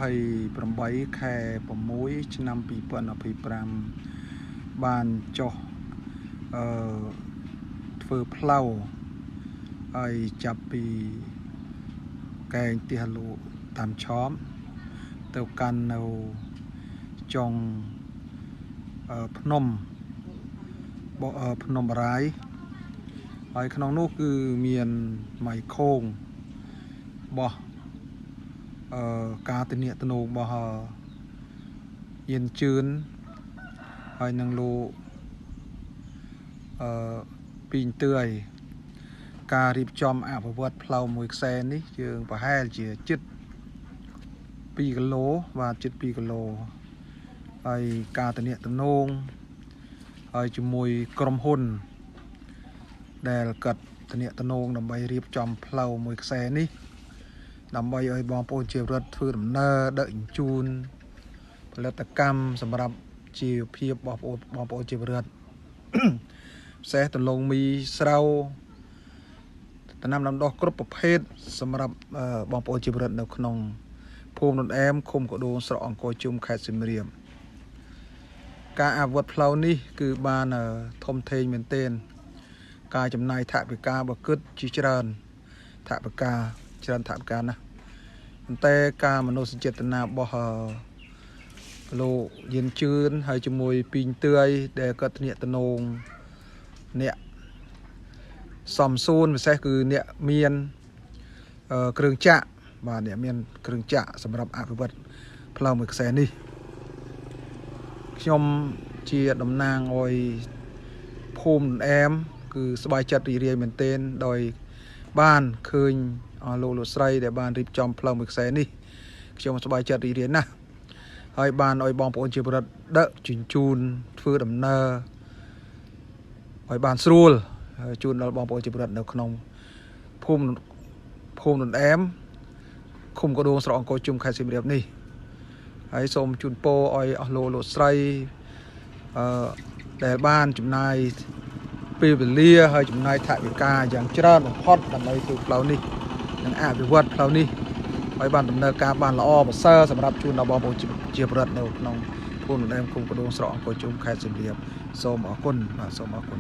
28 ខែ 6 ឆ្នាំ 2025 បានចុះធ្វើផ្លូវហើយចាប់ពីកែងផ្ទះលោកតាមឆោមទៅកាន់នៅចុងភ្នំបរាយហើយក្នុងនោះគឺមានម៉ៃខោងរបស់ការធានាទំនោររបស់យិនជឿនហើយនឹងលោកពីងទឿយការរៀបចំអភិវឌ្ឍផ្លូវមួយខ្សែនេះយើងប្រហែលជាជិត2 គីឡូបាទជិត2 គីឡូហើយការធានាទំនោរហើយជាមួយក្រុមហ៊ុនដែលកាត់ធានាទំនោរដើម្បីរៀបចំផ្លូវមួយខ្សែនេះដើម្បីឲ្យបងប្អូនជារដ្ឋធ្វើដំណើរដឹកជញ្ជូនផលិតកម្មសម្រាប់ជីវភាពបងប្អូនជារដ្ឋពិសេសដំឡូងមីស្រូវដំណាំដាំដុះគ្រប់ប្រភេទសម្រាប់បងប្អូនជារដ្ឋនៅក្នុងភូមិននអែមឃុំកដូនស្រុកអង្គរជុំខេត្តសៀមរាបការអភិវឌ្ឍផ្លូវនេះគឺបានធំធេងមែនទែនការចំណាយថវិកាបើគិតជាច្រើនថវិកាណាប៉ុន្តែការមនោសញ្ចេតនារបស់លោកយិនជឿនហើយជាមួយពីងទឿយដែលគាត់ធានាទំនោរអ្នកសំសួនពិសេសគឺអ្នកមានគ្រឿងចាក់បាទអ្នកមានគ្រឿងចាក់សម្រាប់អភិវឌ្ឍផ្លូវមួយខ្សែនេះខ្ញុំជាតំណាងឲ្យភូមិននអែមគឺសប្បាយចិត្តរីករាយមែនទែនដោយបានឃើញលោកស្រីដែលបានរៀបចំផ្លូវមួយខ្សែនេះខ្ញុំសប្បាយចិត្តរីករាយណាស់ហើយបានឲ្យបងប្អូនជាពលរដ្ឋដឹកជញ្ជូនធ្វើដំណើរឲ្យបានស្រួលជូនដល់បងប្អូនជាពលរដ្ឋនៅក្នុងភូមិននអែមឃុំកដូនស្រុកអង្គរជុំខេត្តសៀមរាបនេះហើយសូមជូនពរឲ្យអស់លោកស្រីដែលបានចំណាយពេលវេលាហើយចំណាយថវិកាយ៉ាងច្រើនបំផុតដើម្បីធ្វើផ្លូវនេះនិងអភិវឌ្ឍផ្លូវនេះឲ្យបានដំណើរការបានល្អប្រសើរសម្រាប់ជូនដល់បងប្អូនជាពលរដ្ឋនៅក្នុងភូមិននអែមឃុំកដូនស្រុកអង្គរជុំខេត្តសៀមរាបសូមអរគុណបាទសូមអរគុណ